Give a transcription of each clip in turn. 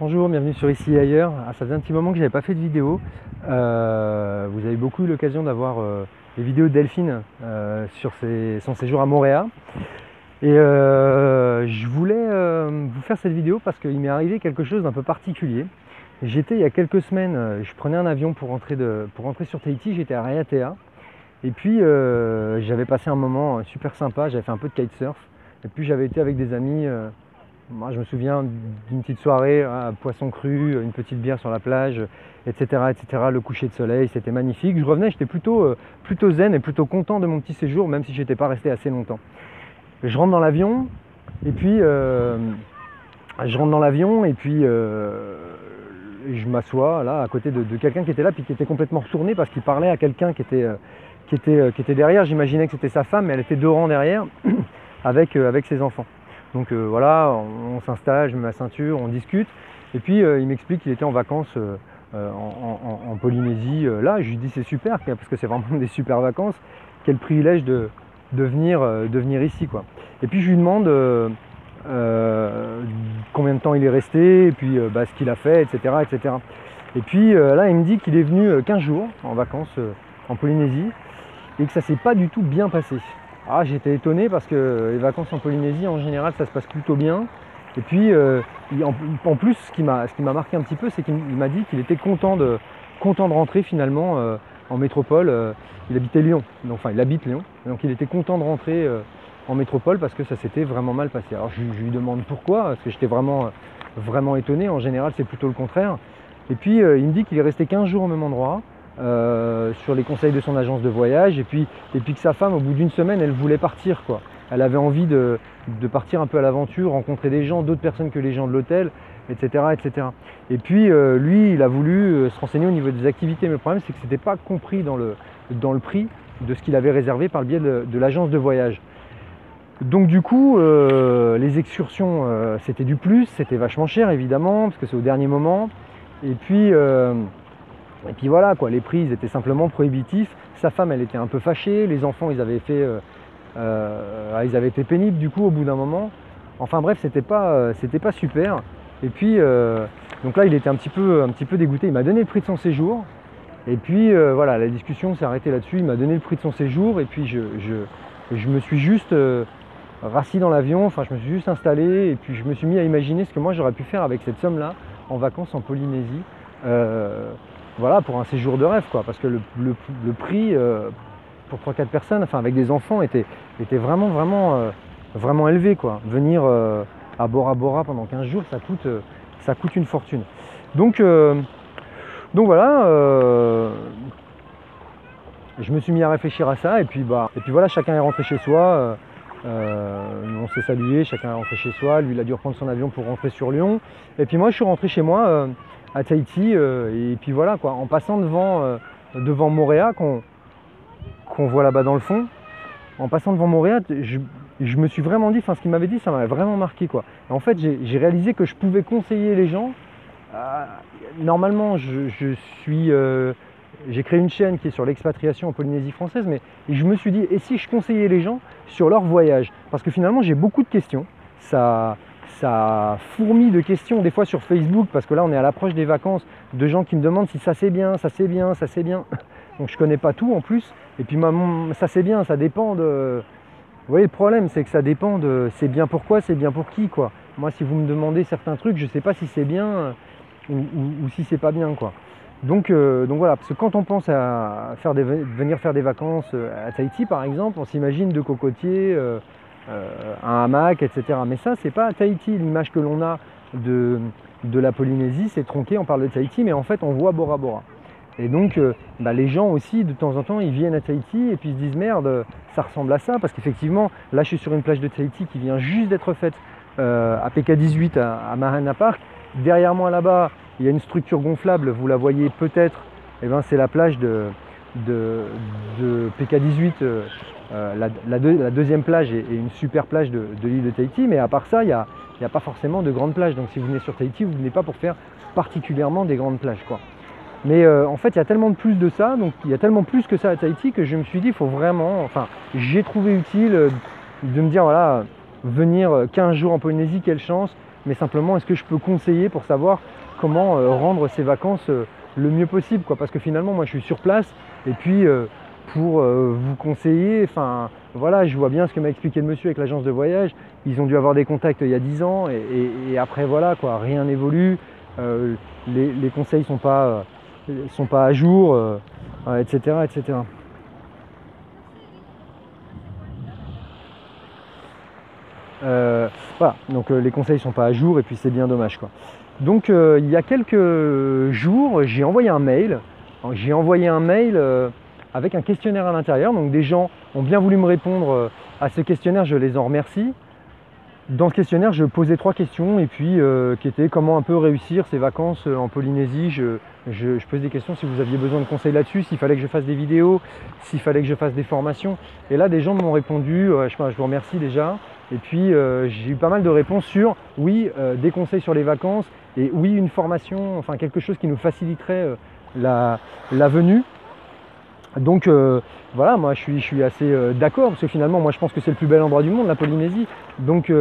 Bonjour, bienvenue sur Ici et Ailleurs. Ça faisait un petit moment que je n'avais pas fait de vidéo. Vous avez beaucoup eu l'occasion d'avoir les vidéos de Delphine sur son séjour à Montréal. Et je voulais vous faire cette vidéo parce qu'il m'est arrivé quelque chose d'un peu particulier. J'étais il y a quelques semaines, je prenais un avion pour rentrer sur Tahiti, j'étais à Raiatea. Et puis j'avais passé un moment super sympa, j'avais fait un peu de kitesurf. Et puis j'avais été avec des amis. Moi, je me souviens d'une petite soirée, poisson cru, une petite bière sur la plage, etc., etc. Le coucher de soleil, c'était magnifique. Je revenais, j'étais plutôt zen et plutôt content de mon petit séjour, même si je n'étais pas resté assez longtemps. Je rentre dans l'avion et puis je m'assois là à côté de quelqu'un qui était là, puis qui était complètement retourné parce qu'il parlait à quelqu'un qui était derrière. J'imaginais que c'était sa femme, mais elle était 2 rangs derrière avec ses enfants. Donc voilà, on s'installe, je mets ma ceinture, on discute. Et puis il m'explique qu'il était en vacances en Polynésie. Là, je lui dis c'est super, parce que c'est vraiment des super vacances. Quel privilège de venir ici, quoi. Et puis je lui demande combien de temps il est resté, et puis ce qu'il a fait, etc., etc. Et puis là, il me dit qu'il est venu 15 jours en vacances en Polynésie, et que ça s'est pas du tout bien passé. Ah, j'étais étonné parce que les vacances en Polynésie, en général, ça se passe plutôt bien. Et puis, en plus, ce qui m'a marqué un petit peu, c'est qu'il m'a dit qu'il était content de rentrer finalement en métropole. Il habitait Lyon, enfin il habite Lyon, donc il était content de rentrer en métropole parce que ça s'était vraiment mal passé. Alors je lui demande pourquoi, parce que j'étais vraiment étonné. En général, c'est plutôt le contraire. Et puis, il me dit qu'il est resté 15 jours au même endroit. Sur les conseils de son agence de voyage, et puis que sa femme, au bout d'une semaine, elle voulait partir, quoi. Elle avait envie de partir un peu à l'aventure, rencontrer des gens, d'autres personnes que les gens de l'hôtel, etc., etc. Et puis lui, il a voulu se renseigner au niveau des activités, mais le problème c'est que c'était pas compris dans le prix de ce qu'il avait réservé par le biais de l'agence de voyage. Donc du coup, les excursions, c'était du plus, c'était vachement cher évidemment, parce que c'est au dernier moment. Et puis voilà, quoi, les prix ils étaient simplement prohibitifs. Sa femme, elle était un peu fâchée. Les enfants, ils avaient été pénibles du coup au bout d'un moment. Enfin bref, c'était pas super. Et puis donc là, il était un petit peu dégoûté. Il m'a donné le prix de son séjour. Et puis voilà, la discussion s'est arrêtée là-dessus. Il m'a donné le prix de son séjour. Et puis je me suis juste rassis dans l'avion. Enfin, je me suis juste installé. Et puis je me suis mis à imaginer ce que moi j'aurais pu faire avec cette somme-là en vacances en Polynésie. Voilà, pour un séjour de rêve, quoi, parce que le prix pour 3-4 personnes, enfin avec des enfants, était vraiment élevé, quoi. Venir à Bora Bora pendant 15 jours, ça coûte une fortune. Donc voilà, je me suis mis à réfléchir à ça, et puis voilà, chacun est rentré chez soi. On s'est salué, chacun est rentré chez soi. Lui, il a dû reprendre son avion pour rentrer sur Lyon. Et puis moi, je suis rentré chez moi à Tahiti. Et puis voilà, quoi, en passant devant Moorea, qu'on voit là-bas dans le fond. En passant devant Moorea, je me suis vraiment dit, enfin ce qu'il m'avait dit, ça m'avait vraiment marqué, quoi. Et en fait, j'ai réalisé que je pouvais conseiller les gens. Normalement, j'ai créé une chaîne qui est sur l'expatriation en Polynésie française, mais je me suis dit, et si je conseillais les gens sur leur voyage? Parce que finalement, j'ai beaucoup de questions. Ça fourmille de questions, des fois sur Facebook, parce que là, on est à l'approche des vacances, de gens qui me demandent si ça c'est bien, ça c'est bien, ça c'est bien. Donc je connais pas tout en plus. Et puis ça c'est bien, ça dépend de... Vous voyez, le problème, c'est que ça dépend de... C'est bien pourquoi, c'est bien pour qui, quoi. Moi, si vous me demandez certains trucs, je sais pas si c'est bien ou si c'est pas bien, quoi. Donc voilà, parce que quand on pense à venir faire des vacances à Tahiti par exemple, on s'imagine 2 cocotiers, un hamac, etc. Mais ça, c'est pas à Tahiti. L'image que l'on a de la Polynésie, c'est tronqué, on parle de Tahiti, mais en fait on voit Bora Bora. Et donc les gens aussi, de temps en temps, ils viennent à Tahiti et puis ils se disent merde, ça ressemble à ça, parce qu'effectivement, là je suis sur une plage de Tahiti qui vient juste d'être faite à PK18 à Mahana Park. Derrière moi là-bas, il y a une structure gonflable, vous la voyez peut-être, c'est la plage de PK18, la deuxième plage et une super plage de l'île de Tahiti, mais à part ça, il n'y a pas forcément de grandes plages. Donc si vous venez sur Tahiti, vous ne venez pas pour faire particulièrement des grandes plages, quoi. Mais en fait, il y a tellement plus de ça, donc il y a tellement plus que ça à Tahiti que je me suis dit, il faut vraiment, j'ai trouvé utile de me dire, voilà, venir 15 jours en Polynésie, quelle chance. mais simplement est-ce que je peux conseiller pour savoir comment rendre ces vacances le mieux possible, quoi. Parce que finalement moi je suis sur place et puis pour vous conseiller, enfin voilà, je vois bien ce que m'a expliqué le monsieur avec l'agence de voyage. Ils ont dû avoir des contacts il y a 10 ans et après voilà quoi, rien n'évolue, les conseils sont pas à jour, etc., etc. Voilà, donc les conseils sont pas à jour et puis c'est bien dommage, quoi. Donc il y a quelques jours, j'ai envoyé un mail. Avec un questionnaire à l'intérieur. Donc des gens ont bien voulu me répondre à ce questionnaire, je les en remercie. Dans ce questionnaire, je posais 3 questions et puis qui étaient comment un peu réussir ses vacances en Polynésie. Je pose des questions si vous aviez besoin de conseils là-dessus, s'il fallait que je fasse des vidéos, s'il fallait que je fasse des formations. Et là, des gens m'ont répondu, je vous remercie déjà. Et puis j'ai eu pas mal de réponses sur oui, des conseils sur les vacances et oui, une formation, enfin quelque chose qui nous faciliterait la venue. Donc voilà, moi je suis assez d'accord parce que finalement moi je pense que c'est le plus bel endroit du monde, la Polynésie. Donc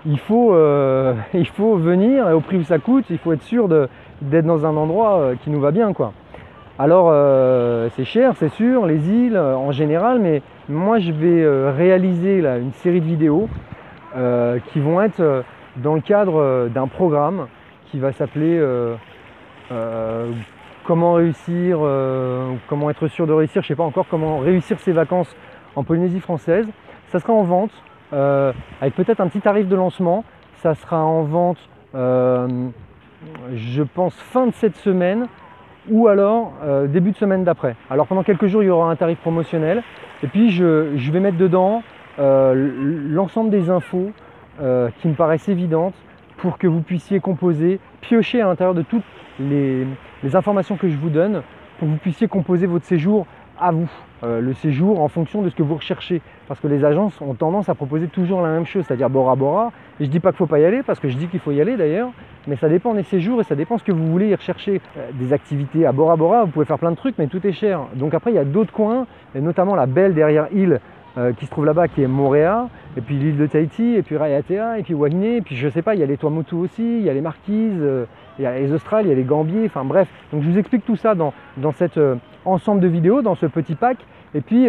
il faut venir et au prix où ça coûte, il faut être sûr d'être dans un endroit qui nous va bien, quoi. Alors c'est cher, c'est sûr, les îles en général, mais moi je vais réaliser là, une série de vidéos qui vont être dans le cadre d'un programme qui va s'appeler comment réussir, comment être sûr de réussir, je ne sais pas encore, comment réussir ses vacances en Polynésie française. Ça sera en vente avec peut-être un petit tarif de lancement. Ça sera en vente, je pense, fin de cette semaine ou alors début de semaine d'après. Alors pendant quelques jours, il y aura un tarif promotionnel. Et puis je vais mettre dedans l'ensemble des infos qui me paraissent évidentes pour que vous puissiez composer, piocher à l'intérieur de toutes les informations que je vous donne pour que vous puissiez composer votre séjour à vous, le séjour en fonction de ce que vous recherchez, parce que les agences ont tendance à proposer toujours la même chose, c'est-à-dire Bora Bora. Et je dis pas qu'il ne faut pas y aller, parce que je dis qu'il faut y aller d'ailleurs, mais ça dépend des séjours et ça dépend ce que vous voulez y rechercher. Des activités à Bora Bora, vous pouvez faire plein de trucs, mais tout est cher. Donc après il y a d'autres coins, et notamment la belle derrière île qui se trouve là-bas, qui est Moorea, et puis l'île de Tahiti, et puis Raiatea, et puis Wainé, et puis je sais pas, il y a les Tuamotu aussi, il y a les Marquises, il y a les Australes, il y a les Gambiers, enfin bref. Donc je vous explique tout ça dans cet ensemble de vidéos, dans ce petit pack, et puis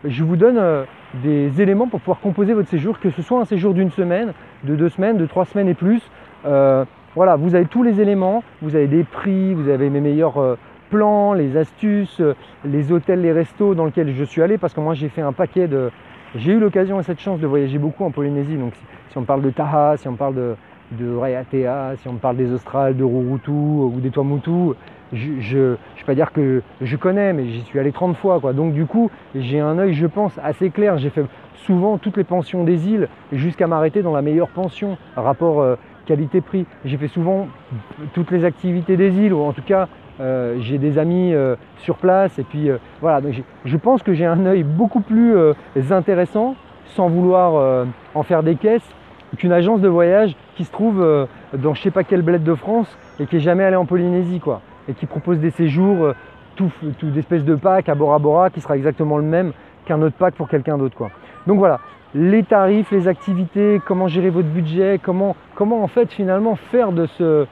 je vous donne des éléments pour pouvoir composer votre séjour, que ce soit un séjour d'une semaine, de 2 semaines, de 3 semaines et plus. Voilà, vous avez tous les éléments, vous avez des prix, vous avez mes meilleurs plans, les astuces, les hôtels, les restos dans lesquels je suis allé, parce que moi j'ai fait un paquet de... J'ai eu l'occasion et cette chance de voyager beaucoup en Polynésie, donc si on parle de Taha, si on parle de Raiatea, si on parle des Australes, de Rurutu ou des Tuamotu, je ne vais pas dire que je connais, mais j'y suis allé 30 fois, quoi. Donc du coup, j'ai un œil, je pense, assez clair. J'ai fait souvent toutes les pensions des îles jusqu'à m'arrêter dans la meilleure pension, rapport qualité-prix. J'ai fait souvent toutes les activités des îles, ou en tout cas, j'ai des amis sur place. Et puis voilà, donc je pense que j'ai un œil beaucoup plus intéressant, sans vouloir en faire des caisses, qu'une agence de voyage qui se trouve dans je sais pas quel bled de France et qui est jamais allée en Polynésie, quoi, et qui propose des séjours tout d'espèces de pack à Bora Bora qui sera exactement le même qu'un autre pack pour quelqu'un d'autre, quoi. Donc voilà, les tarifs, les activités, comment gérer votre budget, comment en fait finalement faire de ce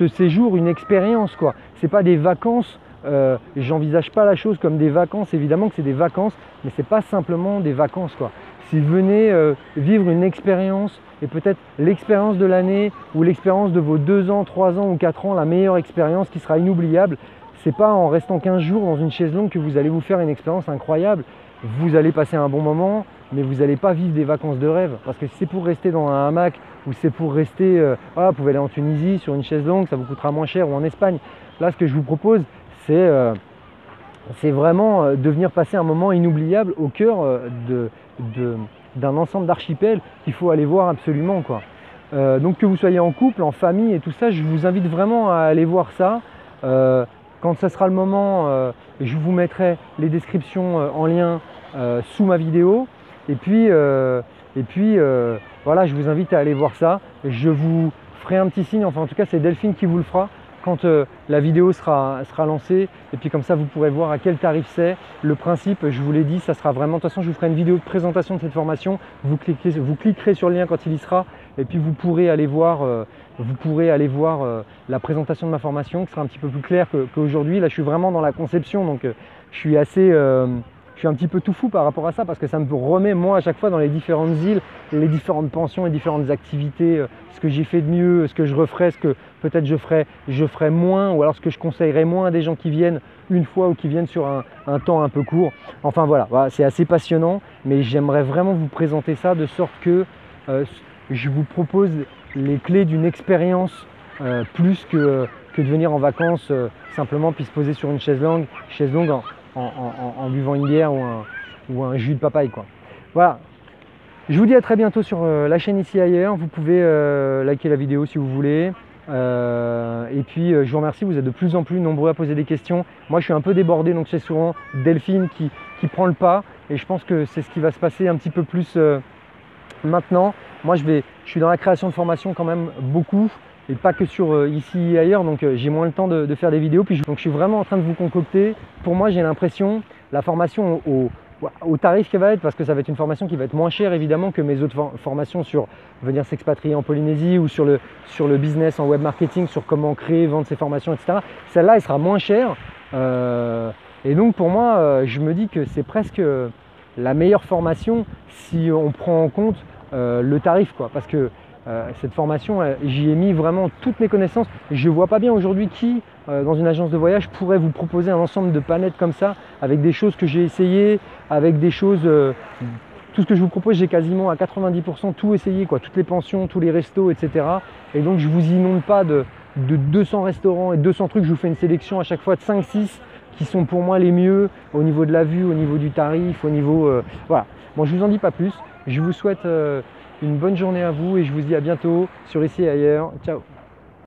séjour une expérience, quoi. C'est pas des vacances. J'envisage pas la chose comme des vacances, évidemment que c'est des vacances, mais c'est pas simplement des vacances, quoi. Si vous venez vivre une expérience, et peut-être l'expérience de l'année ou l'expérience de vos 2 ans, 3 ans ou 4 ans, la meilleure expérience qui sera inoubliable, c'est pas en restant 15 jours dans une chaise longue que vous allez vous faire une expérience incroyable. Vous allez passer un bon moment, mais vous n'allez pas vivre des vacances de rêve, parce que si c'est pour rester dans un hamac ou c'est pour rester, voilà, vous pouvez aller en Tunisie sur une chaise longue, ça vous coûtera moins cher, ou en Espagne. Là, ce que je vous propose, c'est vraiment de venir passer un moment inoubliable au cœur d'un ensemble d'archipels qu'il faut aller voir absolument, quoi. Donc que vous soyez en couple, en famille et tout ça, je vous invite vraiment à aller voir ça. Quand ça sera le moment, je vous mettrai les descriptions en lien sous ma vidéo. Et puis voilà, je vous invite à aller voir ça. Je vous ferai un petit signe, enfin en tout cas c'est Delphine qui vous le fera quand la vidéo sera lancée, et puis comme ça vous pourrez voir à quel tarif c'est. Le principe, je vous l'ai dit, ça sera vraiment, de toute façon je vous ferai une vidéo de présentation de cette formation, vous cliquerez sur le lien quand il y sera, Et puis vous pourrez aller voir, la présentation de ma formation qui sera un petit peu plus claire qu'aujourd'hui. Là, je suis vraiment dans la conception, donc je suis un petit peu tout fou par rapport à ça parce que ça me remet moi à chaque fois dans les différentes îles, les différentes pensions, les différentes activités, ce que j'ai fait de mieux, ce que je referais, ce que peut-être je ferais moins, ou alors ce que je conseillerais moins à des gens qui viennent une fois ou qui viennent sur un temps un peu court. Enfin voilà, c'est assez passionnant, mais j'aimerais vraiment vous présenter ça de sorte que je vous propose les clés d'une expérience plus que de venir en vacances simplement puis se poser sur une chaise longue en buvant une bière ou un jus de papaye, quoi. Voilà. Je vous dis à très bientôt sur la chaîne Ici et Ailleurs. Vous pouvez liker la vidéo si vous voulez. Et puis je vous remercie, vous êtes de plus en plus nombreux à poser des questions. Moi je suis un peu débordé, donc c'est souvent Delphine qui prend le pas. Et je pense que c'est ce qui va se passer un petit peu plus maintenant. Moi je suis dans la création de formation quand même beaucoup. Et pas que sur Ici et Ailleurs, donc j'ai moins le temps de faire des vidéos. Donc je suis vraiment en train de vous concocter. Pour moi, j'ai l'impression, la formation au tarif qu'elle va être, parce que ça va être une formation qui va être moins chère évidemment que mes autres formations sur venir s'expatrier en Polynésie ou sur le business en web marketing, sur comment créer, vendre ses formations, etc. Celle-là, elle sera moins chère. Et donc pour moi, je me dis que c'est presque la meilleure formation si on prend en compte le tarif, quoi, parce que cette formation, j'y ai mis vraiment toutes mes connaissances. Je ne vois pas bien aujourd'hui qui, dans une agence de voyage, pourrait vous proposer un ensemble de palettes comme ça, avec des choses que j'ai essayées, avec des choses... tout ce que je vous propose, j'ai quasiment à 90% tout essayé, quoi, toutes les pensions, tous les restos, etc. Et donc je ne vous inonde pas de 200 restaurants et 200 trucs, je vous fais une sélection à chaque fois de 5-6 qui sont pour moi les mieux au niveau de la vue, au niveau du tarif, au niveau... voilà. Bon, je ne vous en dis pas plus. Je vous souhaite... une bonne journée à vous et je vous dis à bientôt sur Ici et Ailleurs. Ciao!